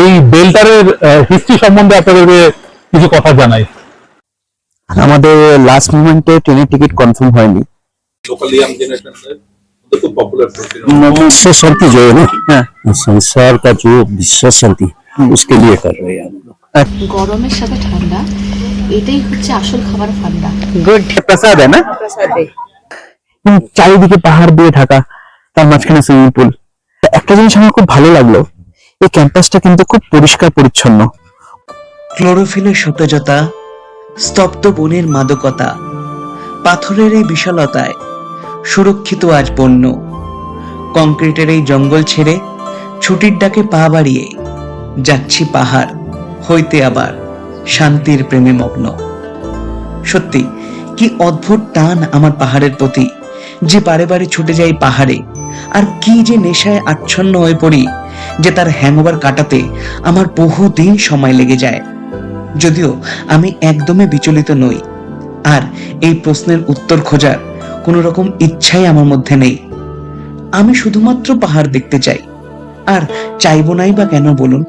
এই বেলটারের হিস্ট্রি সম্বন্ধে আপনাদেরকে কিছু কথা জানাই। আমাদের লাস্ট মোমেন্টে ট্রেনের টিকিট কনফার্ম হয়নি। लोकल यंग जनरेशन में खूब पॉपुलर विश्व शांति जो है ना, संसार का जो विश्व शांति उसके लिए कर रहे हैं हम लोग। গরমের সাথে ঠান্ডা, এটাই হচ্ছে আসল খাবার ফান্ডা। गुड प्रसाद है ना, চারিদিকে পাহাড় দিয়ে ঢাকা, তার মাঝখানে সুইমিং পুল। একটা জিনিস আমার খুব ভালো লাগলো, এই ক্যাম্পাসটা কিন্তু খুব পরিষ্কার পরিচ্ছন্ন। ক্লোরোফিলের সতেজতা, স্তব্ধ বনের মাদকতা, পাথরের এই বিশালতায় সুরক্ষিত আজ বন্য। কংক্রিটের এই জঙ্গল ছেড়ে ছুটির ডাকে পা বাড়িয়ে যাচ্ছি পাহাড় হইতে আবার শান্তির প্রেমে মগ্ন। সত্যি কি অদ্ভুত টান আমার পাহাড়ের প্রতি, যে বারে বারে ছুটে যাই পাহাড়ে। আর কি যে নেশায় আচ্ছন্ন হয়ে পড়ি, যে তার হ্যাংওভার কাটাতে আমার বহুদিন সময় লেগে যায়। যদিও আমি একদমই বিচলিত নই, আর এই প্রশ্নের উত্তর খোঁজার কোন রকম ইচ্ছাই আমার মধ্যে নেই। আমি শুধুমাত্র পাহাড় দেখতে চাই, আর চাইবো নাই বা কেন বলুন?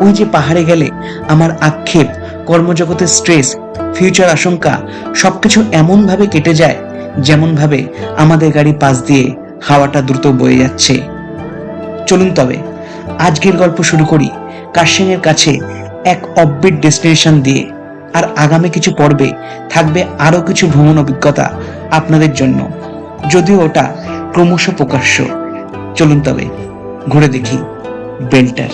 ওই যে পাহাড়ে গেলে আমার আক্ষেপ, কর্মজগতের স্ট্রেস, ফিউচার আশঙ্কা সবকিছু এমন ভাবে কেটে যায় যেমন ভাবে আমাদের গাড়ি পাশ দিয়ে হাওয়াটা দ্রুত বয়ে যাচ্ছে। চলুন তবে আজকের গল্প শুরু করি কার্শিয়াং এর কাছে এক অফবিট ডেস্টিনেশন দিয়ে। আর আগামী কিছু পর্বে থাকবে আরো কিছু ভ্রমণ অভিজ্ঞতা আপনাদের জন্য, যদিও ওটা ক্রমশ প্রকাশ্য। চলুন তবে ঘুরে দেখি বেল্টার।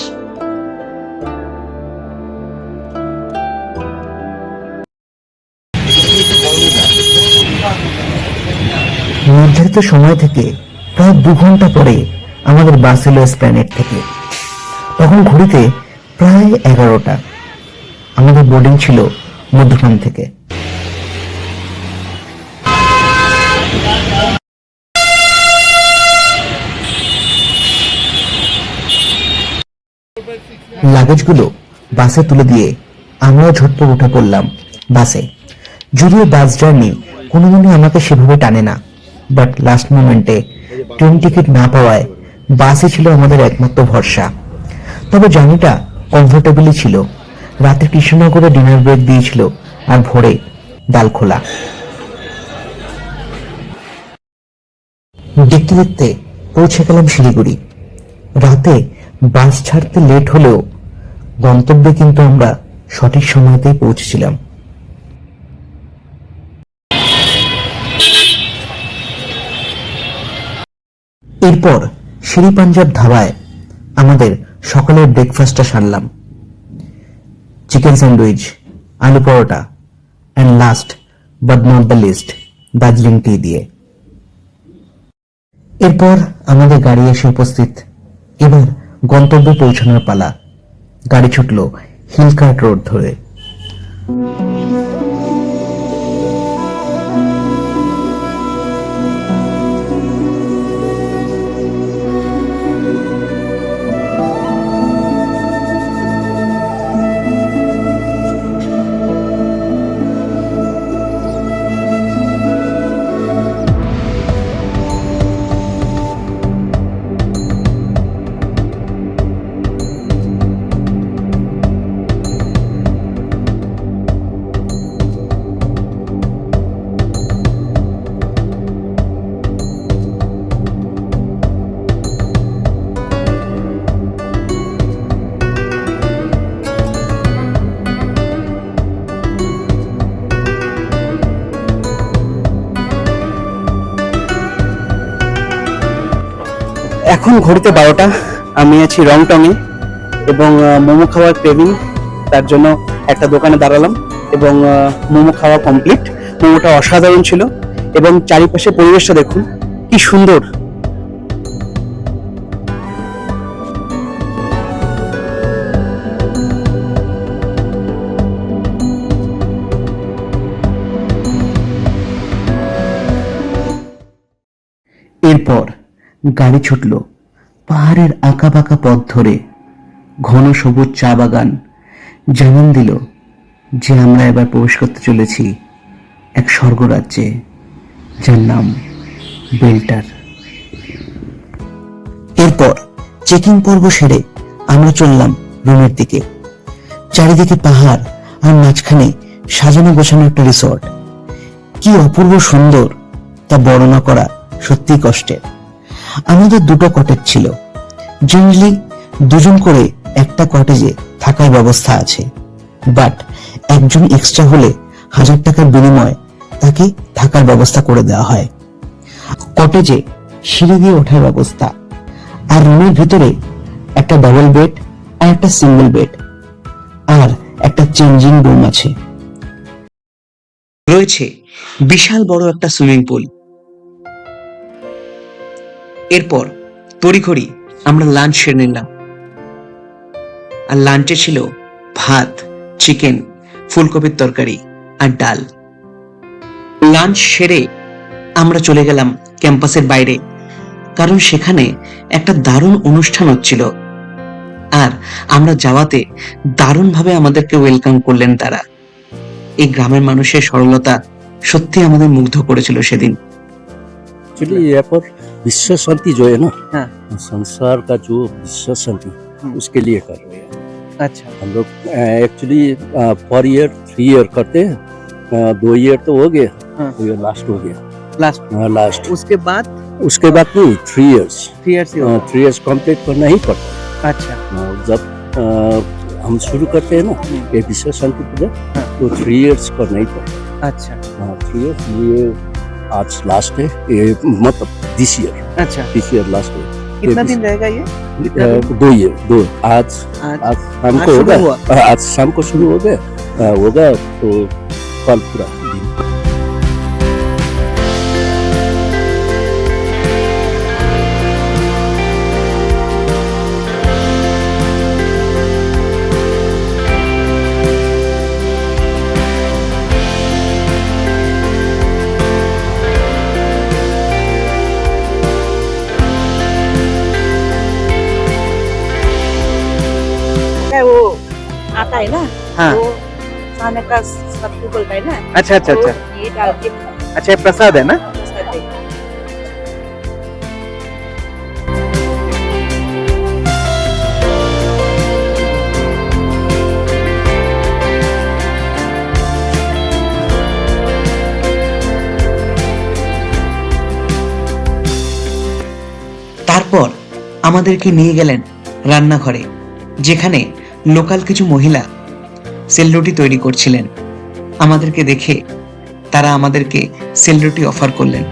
নির্ধারিত সময় থেকে প্রায় 2 ঘন্টা পরে আমাদের বাস এলো এসপ্ল্যানেড থেকে। তখন ঘড়িতে প্রায় 11টা। আমাদের বোর্ডিং ছিল মধ্যখান থেকে। লাগেজগুলো বাসে তুলে দিয়ে আমরাও ঝটপট উঠে পড়লাম বাসে। যদিও বাস জার্নি কোনোদিনই আমাকে সেভাবে টানে না, বাট লাস্ট মোমেন্টে ট্রেন টিকিট না পাওয়ায় বাসই ছিল আমাদের একমাত্র ভরসা। তবে জার্নিটা কমফোর্টেবলই ছিল। রাতে কৃষ্ণনগরে ডিনার ব্রেক দিয়েছিল, আর ভোরে ডালখোলা। দেখতে দেখতে পৌঁছে গেলাম শিলিগুড়ি। রাতে বাস ছাড়তে লেট হলেও গন্তব্যে কিন্তু আমরা সঠিক সময়তেই পৌঁছেছিলাম। এরপর শ্রী পাঞ্জাব ধাবায় আমাদের সকালের ব্রেকফাস্টটা সারলাম। Chicken sandwich, aloo paratha, and last but not the least, Darjeeling tea দিয়ে। এরপর আমাদের গাড়ি এসে উপস্থিত। এবার গন্তব্যে পৌঁছানোর পালা। গাড়ি ছুটল হিলকার্ট রোড ধরে। এখন ঘড়িতে 12টা। আমি আছি রংটংয়ে এবং মোমো খাওয়ার ক্রেভিং, তার জন্য একটা দোকানে দাঁড়ালাম এবং মোমো খাওয়া কমপ্লিট। মোমোটা অসাধারণ ছিল এবং চারিপাশে পরিবেশটা দেখুন কি সুন্দর। এরপর গাড়ি ছুটল পাহাড়ের আঁকা বাঁকা পথ ধরে। ঘন সবুজ চা বাগান জানান দিল যে আমরা এবার প্রবেশ করতে চলেছি এক স্বর্গরাজ্যে, যার নাম বেল্টার। এরপর চেকিং পর্ব সেরে আমরা চললাম রুমের দিকে। চারিদিকে পাহাড় আর মাঝখানে সাজানো গোছানো একটা রিসর্ট। কি অপূর্ব সুন্দর তা বর্ণনা করা সত্যি কষ্টের। আমাদের দুটো কটেজ ছিল। জেনারেলি দুজন করে একটা কটেজে থাকার ব্যবস্থা আছে, বাট একজন এক্সট্রা হলে 1000 টাকার বিনিময়ে তাকে থাকার ব্যবস্থা করে দেওয়া হয়। কটেজে সিঁড়ি দিয়ে ওঠার ব্যবস্থা, আর রুমের ভিতরে একটা ডাবল বেড আর একটা সিঙ্গেল বেড আর একটা চেঞ্জিং রুম আছে। রয়েছে বিশাল বড় একটা সুইমিং পুল। এরপর তড়িঘড়ি আমরা লাঞ্চ সেরে নিলাম। আর লাঞ্চে ছিল ভাত, চিকেন, ফুলকপির তরকারি আর ডাল। লাঞ্চ সেরে আমরা চলে গেলাম ক্যাম্পাসের বাইরে, কারণ সেখানে একটা দারুণ অনুষ্ঠান হচ্ছিল। আর আমরা যাওয়াতে দারুণভাবে আমাদেরকে ওয়েলকাম করলেন তারা। এই গ্রামের মানুষের সরলতা সত্যি আমাদের মুগ্ধ করেছিল সেদিন। एक्चुअली यहाँ पर विश्व शांति जो है ना, हाँ। संसार का जो विश्व शांति उसके लिए कर रहे हैं अच्छा, हम लोग। एक्चुअली पर ईयर 3 ईयर करते हैं, 2 ईयर तो हो गया, हाँ। ये लास्ट हो गया, लास्ट लास्ट। उसके बाद उसके बाद नहीं, 3 ईयर्स 3 इयर्स 3 ईयर्स कंप्लीट करना ही पड़ता है। अच्छा, जब हम शुरू करते हैं ना ये विश्व शांति पूजा, हाँ। तो 3 ईयर्स करना ही पड़ता अच्छा, है। 3 ईयर्स ये आज लास्ट है, ये मतलब दिस अच्छा। ईयर लास्ट है। कितना दिन रहेगा ये? 2 ईयर, 2 आज आज शाम आज को शुरू होगा, हुआ? आज शाम को शुरू होगा तो कल पूरा दिन। है वो आता है ना, हाँ। वो खाने का सत्तू बोलता है ना, अच्छा अच्छा अच्छा तो ये डाल के अच्छा, ये प्रसाद है ना? प्रसाद है। তারপর আমাদেরকে নিয়ে গেলেন রান্নাঘরে, যেখানে লোকাল কিছু মহিলা সেলরুটি তৈরি করছিলেন। আমাদেরকে দেখে তারা আমাদেরকে সেলরুটি অফার করলেন।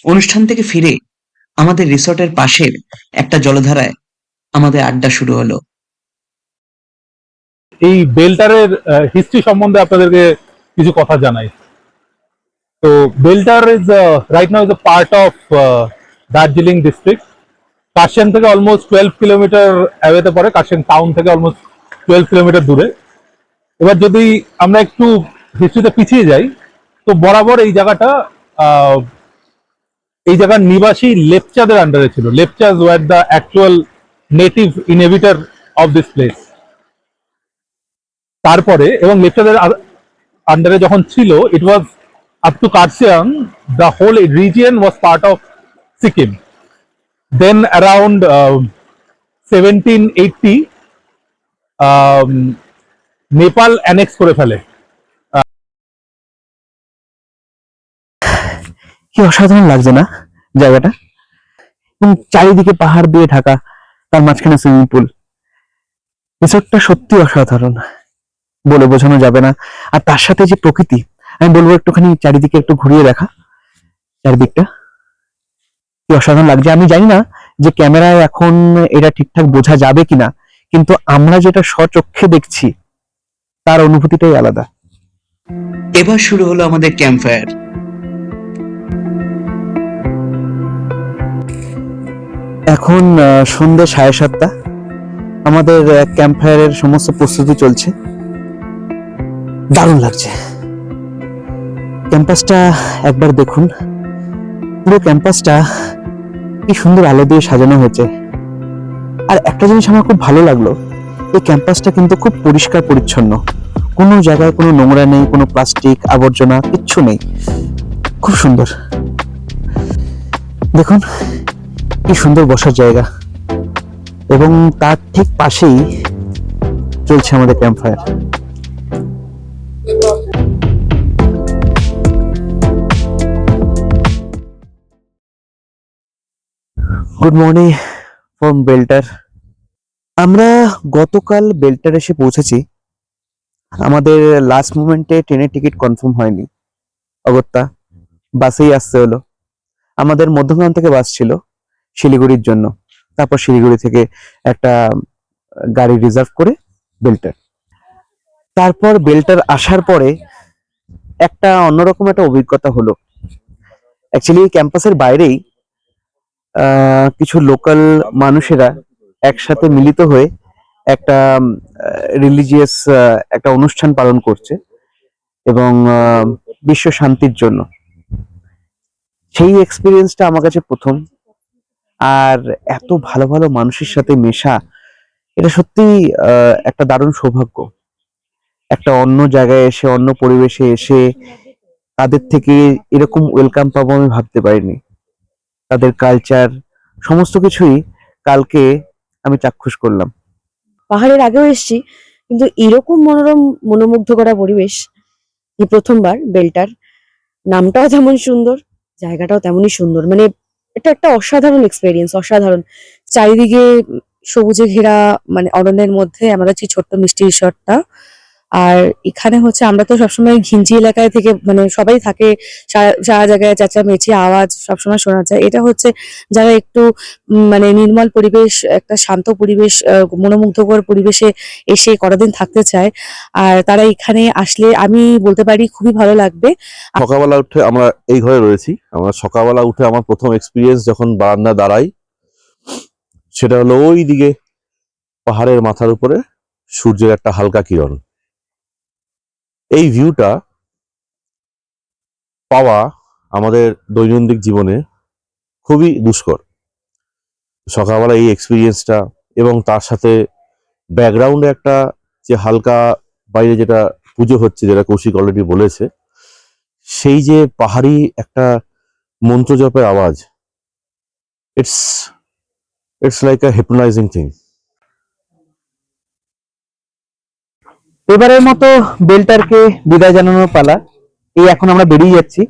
অনুষ্ঠান থেকে ফিরে আমাদের রিসর্টের পাশের একটা জলধারায় আমাদের আড্ডা শুরু হলো। এই বেলটারের হিস্ট্রি সম্বন্ধে আপনাদেরকে কিছু কথা জানাই। তো বেলটার is right now is a part of Darjeeling district. Kurseong থেকে অলমোস্ট 12 কিলোমিটার অ্যাওয়েতে পড়ে, কাশিয়াং টাউন থেকে অলমোস্ট 12 কিলোমিটার দূরে। এবার যদি আমরা একটু হিস্ট্রিতে পিছিয়ে যাই, তো বরাবর এই জায়গাটা এই জায়গার নিবাসী লেপচাদের আন্ডারে ছিল। Lepchas were the actual native inhabiter of this place. তারপরে এবং লেপচাদের আন্ডারে যখন ছিল, it was up to Kurseong, the whole region was part of Sikkim. Then around 1780 Nepal annex করে ফেলে। কি অসাধারণ লাগছে না জায়গাটা, এবং চারিদিকে পাহাড় দিয়ে ঢাকা, তার মাঝখানে সুইমিং পুল। রিসোর্টটা সত্যি অসাধারণ, বলে বোঝানো যাবে না। আর তার সাথে যে প্রকৃতি, আমি বলবো একটুখানি চারিদিকে একটু ঘুরিয়ে দেখা, চারিদিকটা কি অসাধারণ লাগছে। আমি জানি না যে ক্যামেরায় এখন এটা ঠিকঠাক বোঝা যাবে কিনা, কিন্তু আমরা যেটা স্বচক্ষে দেখছি তার অনুভূতিটাই আলাদা। এবার শুরু হলো আমাদের ক্যাম্প ফায়ার। এখন সন্ধ্যে 7:30। আমাদের ক্যাম্প ফায়ারের সমস্ত প্রস্তুতি চলছে। দারুণ লাগছে। ক্যাম্পাসটা একবার দেখুন, পুরো ক্যাম্পাসটা কি সুন্দর আলো দিয়ে সাজানো হয়েছে। আর একটা জিনিস আমার খুব ভালো লাগলো, এই ক্যাম্পাসটা কিন্তু খুব পরিষ্কার পরিচ্ছন্ন, কোনো জায়গায় কোনো নোংরা নেই, কোনো প্লাস্টিক আবর্জনা কিচ্ছু নেই, খুব সুন্দর। দেখুন কি সুন্দর বসার জায়গা, এবং তার ঠিক পাশেই চলছে আমাদের campfire. Good morning from Belter. আমরা গতকাল বেল্টার এসে পৌঁছেছি। আমাদের লাস্ট মোমেন্টে ট্রেনের টিকিট কনফার্ম হয়নি, অগত্যা বাসেই আসতে হলো। আমাদের মধ্যমগ্রাম থেকে বাস ছিল শিলিগুড়ির জন্য, তারপর শিলিগুড়ি থেকে একটা গাড়ি রিজার্ভ করে বেল্টার। তারপর বেল্টার আসার পরে একটা অন্যরকম একটা অভিজ্ঞতা হলো। অ্যাকচুয়ালি ক্যাম্পাসের বাইরেই কিছু লোকাল মানুষেরা একসাথে মিলিত হয়ে একটা রিলিজিয়াস একটা অনুষ্ঠান পালন করছে, এবং বিশ্ব শান্তির জন্য। সেই এক্সপিরিয়েন্সটা আমার কাছে প্রথম। আর এত ভালো ভালো মানুষের সাথে মেশা, এটা সত্যি একটা দারুণ সৌভাগ্য। একটা অন্য জায়গায় এসে, অন্য পরিবেশে এসে তাদের থেকে এরকম ওয়েলকাম পাবো আমি ভাবতে পারিনি। তাদের কালচার সমস্ত কিছুই কালকে আমি চাক্ষুষ করলাম। পাহাড়ের আগেও এসেছি, কিন্তু এরকম মনোরম মনোমুগ্ধ করা পরিবেশ এই প্রথমবার। বেল্টার নামটাও যেমন সুন্দর, জায়গাটাও তেমনই সুন্দর। মানে এটা একটা অসাধারণ এক্সপেরিয়েন্স, অসাধারণ। চারিদিকে সবুজে ঘেরা, মানে অরণ্যের মধ্যে আমাদের যে ছোট্ট মিষ্টি রিসর্টটা। আর এখানে হচ্ছে আমরা তো সবসময় ঘিঞ্জি এলাকায় থেকে, মানে সবাই থাকে, সারা জায়গায় চেঁচামেচি আওয়াজ সবসময় শোনা যায়। এটা হচ্ছে যারা একটু মানে নির্মল পরিবেশ, একটা শান্ত পরিবেশ, মনোমুগ্ধকর পরিবেশে এসে কটা দিন থাকতে চায়, আর তারা এখানে আসলে আমি বলতে পারি খুবই ভালো লাগবে। সকালবেলা উঠে আমরা এই ঘরে রয়েছি। আমরা সকালবেলা উঠে আমার প্রথম এক্সপিরিয়েন্স যখন বারান্দা দাঁড়াই, সেটা হলো ওই দিকে পাহাড়ের মাথার উপরে সূর্যের একটা হালকা কিরণ। এই ভিউটা পাওয়া আমাদের দৈনন্দিন জীবনে খুবই দুষ্কর। সকালবেলা এই এক্সপিরিয়েন্সটা, এবং তার সাথে ব্যাকগ্রাউন্ডে একটা যে হালকা বাইরে যেটা পুজো হচ্ছে, যেটা কৌশিক অলরেডি বলেছে, সেই যে পাহাড়ি একটা মন্ত্র জপের আওয়াজ, ইটস লাইক আ হিপনোটাইজিং থিং। এবারের মতো বেল্টারকে বিদায় জানানোর পালা। এই এখন আমরা বেরিয়ে যাচ্ছি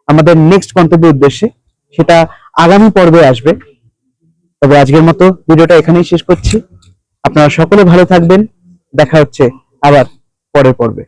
আমাদের নেক্সট গন্তব্যের উদ্দেশ্যে, সেটা আগামী পর্বে আসবে। তবে আজকের মতো ভিডিওটা এখানেই শেষ করছি। আপনারা সকলে ভালো থাকবেন, দেখা হচ্ছে আবার পরের পর্বে।